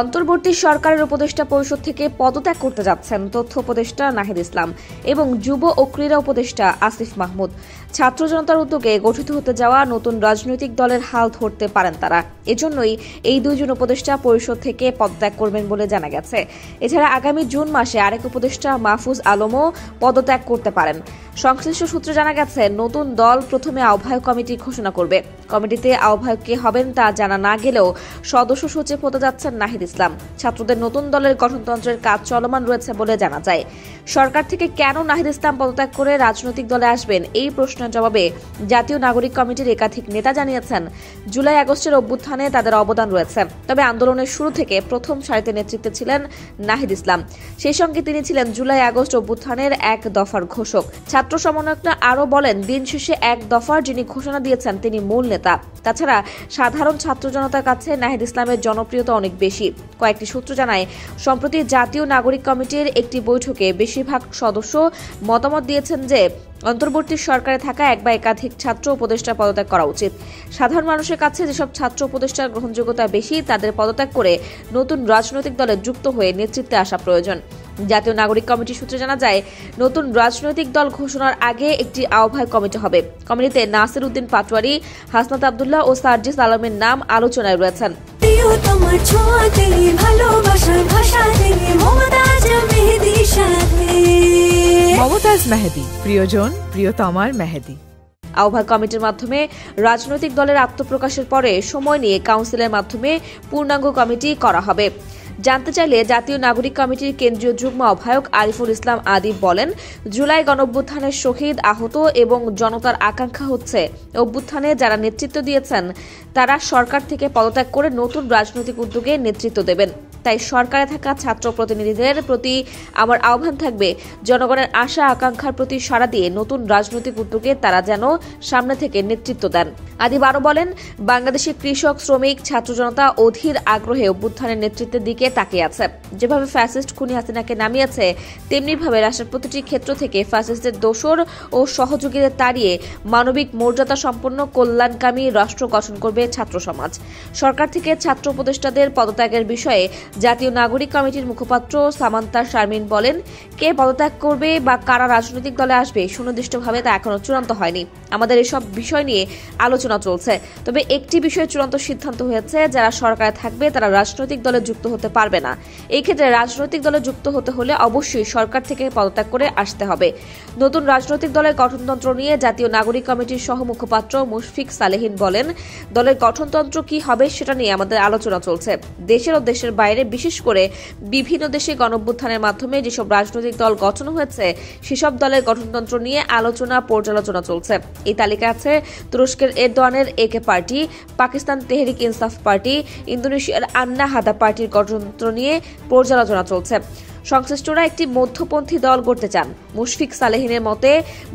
অন্তর্বর্তী সরকারের উপদেষ্টা পরিষদ থেকে পদত্যাগ করতে যাচ্ছেন তথ্য উপদেষ্টা নাহিদ ইসলাম এবং যুব ও ক্রীড়া উপদেষ্টা আসিফ মাহমুদ। ছাত্র জনতার উদ্যোগে গঠিত হতে যাওয়া নতুন রাজনৈতিক দলের হাল ধরতে পারেন তারা। এজন্যই এই দুইজন উপদেষ্টা পরিষদ থেকে পদত্যাগ করবেন বলে জানা গেছে। এছাড়া আগামী জুন মাসে আরেক উপদেষ্টা মাহফুজ আলমও পদত্যাগ করতে পারেন। সংশ্লিষ্ট সূত্রে জানা গেছে, নতুন দল প্রথমে আহ্বায়ক কমিটি ঘোষণা করবে। কমিটিতে আহ্বায়ক কে হবেন তা জানা না গেলেও সদস্য সচিব হতে যাচ্ছেন নাহিদ ইসলাম। ছাত্রদের নতুন দলের গঠনতন্ত্রের কাজ চলমান রয়েছে বলে জানা যায়। সরকার থেকে কেন নাহিদ ইসলাম পদত্যাগ করে রাজনৈতিক দলে আসবেন, এই প্রশ্নের জবাবে জাতীয় নাগরিক কমিটির একাধিক নেতা জানিয়েছেন, জুলাই আগস্টের অভ্যুত্থানে তাদের অবদান রয়েছে। তবে আন্দোলনের শুরু থেকে প্রথম সারিতে নেতৃত্বে ছিলেন নাহিদ ইসলাম। সেই সঙ্গে তিনি ছিলেন জুলাই আগস্ট অভ্যুত্থানের এক দফার ঘোষক। ছাত্র সমন্বয়করা আরও বলেন, দিন শেষে এক দফার যিনি ঘোষণা দিয়েছেন তিনি মূল নেতা। তাছাড়া সাধারণ ছাত্র জনতার কাছে নাহিদ ইসলামের জনপ্রিয়তা অনেক বেশি। কয়েকটি সূত্র জানায়, সম্প্রতি জাতীয় নাগরিক কমিটির একটি বৈঠকে বেশিরভাগ সদস্য মতামত দিয়েছেন যে অন্তর্বর্তী সরকারে থাকা এক বা একাধিক ছাত্র উপদেষ্টা পদত্যাগ করা উচিত। সাধারণ মানুষের কাছে যেসব ছাত্র উপদেষ্টার গ্রহণযোগ্যতা বেশি তাদের পদত্যাগ করে নতুন রাজনৈতিক দলে যুক্ত হয়ে নেতৃত্বে আসা প্রয়োজন। জাতীয় নাগরিক কমিটি সূত্রে জানা যায়, নতুন রাজনৈতিক দল ঘোষণার আগে একটি আহ্বায়ক কমিটি হবে। কমিটিতে নাসির উদ্দিন পাটোয়ারি, হাসনাত আব্দুল্লাহ ও সার্জিস আলমের নাম আলোচনায় রয়েছেন। মমতাজ মেহেদী, প্রিয়জন প্রিয়তমার মেহেদী। আহ্বায়ক কমিটির মাধ্যমে রাজনৈতিক দলের আত্মপ্রকাশের পরে সময় নিয়ে কাউন্সিলের মাধ্যমে পূর্ণাঙ্গ কমিটি করা হবে। জানতে চাইলে জাতীয় নাগরিক কমিটির কেন্দ্রীয় যুগ্ম আহ্বায়ক আরিফুল ইসলাম আদিব বলেন, জুলাই গণঅভ্যুত্থানের শহীদ, আহত এবং জনতার আকাঙ্ক্ষা হচ্ছে অভ্যুত্থানে যারা নেতৃত্ব দিয়েছেন তারা সরকার থেকে পদত্যাগ করে নতুন রাজনৈতিক উদ্যোগে নেতৃত্ব দেবেন। তাই সরকারে থাকা ছাত্র প্রতিনিধিদের প্রতি আমার আহ্বান থাকবে, জনগণের আশা আকাঙ্ক্ষার প্রতি সাড়া দিয়ে নতুন রাজনৈতিক উদ্যোগে তারা যেন সামনে থেকে নেতৃত্ব দেন। আদিব আরও বলেন, বাংলাদেশের কৃষক, শ্রমিক, ছাত্র জনতা অধীর আগ্রহে অভ্যুত্থানের নেতৃত্বের দিকে তাকিয়ে আছে। যেভাবে ফ্যাসিস্ট খুনি হাসিনাকে নামিয়েছে, তেমনিভাবে রাষ্ট্রের প্রতিটি ক্ষেত্র থেকে ফ্যাসিস্টদের দোসর ও সহযোগীদের তাড়িয়ে মানবিক মর্যাদা সম্পন্ন কল্যাণকামী রাষ্ট্র গঠন করবে ছাত্র সমাজ। সরকার থেকে ছাত্র উপদেষ্টাদের পদত্যাগের বিষয়ে জাতীয় নাগরিক কমিটির মুখপাত্র সামান্তা শারমিন বলেন, কে পদত্যাগ করবে বা কারা রাজনৈতিক দলে আসবে সুনির্দিষ্টভাবে তা এখনো চূড়ান্ত হয়নি। আমাদের এসব বিষয় নিয়ে আলোচনা চলছে। তবে একটি বিষয়ে চূড়ান্ত সিদ্ধান্ত হয়েছে, যারা সরকারে থাকবে তারা রাজনৈতিক দলে যুক্ত হতে পারবে না। এই ক্ষেত্রে রাজনৈতিক দলে যুক্ত হতে হলে অবশ্যই সরকার থেকে পদত্যাগ করে আসতে হবে। নতুন রাজনৈতিক দলের গঠনতন্ত্র নিয়ে জাতীয় নাগরিক কমিটির সহ মুখপাত্র মুশফিক সালেহিন বলেন, দলের গঠনতন্ত্র কি হবে সেটা নিয়ে আমাদের আলোচনা চলছে। দেশের ও দেশের বাইরে, বিশেষ করে বিভিন্ন দেশে গণঅভ্যুত্থানের মাধ্যমে যেসব রাজনৈতিক দল গঠন হয়েছে সেসব দলের গঠনতন্ত্র নিয়ে আলোচনা পর্যালোচনা চলছে। এই তালিকা আছে তুরস্কের এরদোয়ানের একে পার্টি, পাকিস্তান তেহরিক ইনসাফ পার্টি, ইন্দোনেশিয়ার আন্না হাদা পার্টির গঠনতন্ত্র নিয়ে পর্যালোচনা চলছে। সংশ্লিষ্টরা একটি মধ্যপন্থী দল গড়তে চান। মুশফিক সালেহিনের মতে,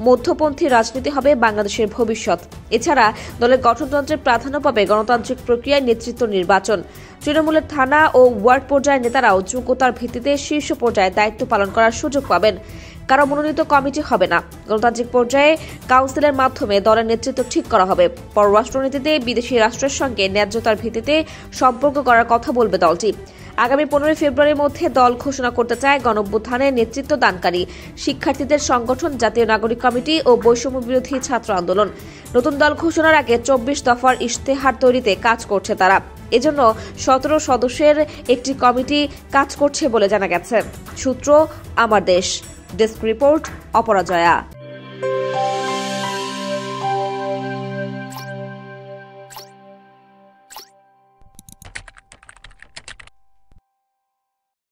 মধ্যপন্থী রাজনীতি হবে বাংলাদেশের ভবিষ্যৎ। এছাড়া দলের গঠনতন্ত্রের প্রাধান্য পাবে গণতান্ত্রিক প্রক্রিয়ায় নেতৃত্ব নির্বাচন। তৃণমূলের থানা ও ওয়ার্ড পর্যায়ের নেতারাও যোগ্যতার ভিত্তিতে শীর্ষ পর্যায়ে দায়িত্ব পালন করার সুযোগ পাবেন। কারো মনোনীত কমিটি হবে না। গণতান্ত্রিক পর্যায়ে কাউন্সিলের মাধ্যমে দলের নেতৃত্ব ঠিক করা হবে। পররাষ্ট্রনীতিতে বিদেশি রাষ্ট্রের সঙ্গে ন্যায্যতার ভিত্তিতে সম্পর্ক করার কথা বলবে দলটি। আগামী 15 ফেব্রুয়ারির মধ্যে দল ঘোষণা করতে চায় গণঅভ্যুত্থানের নেতৃত্ব দানকারী শিক্ষার্থীদের সংগঠন জাতীয় নাগরিক কমিটি ও বৈষম্য বিরোধী ছাত্র আন্দোলন। নতুন দল ঘোষণার আগে 24 দফার ইশতেহার তৈরিতে কাজ করছে তারা। এজন্য 17 সদস্যের একটি কমিটি কাজ করছে বলে জানা গেছে। সূত্র আমার দেশ। Desk report, অপরাজয়া।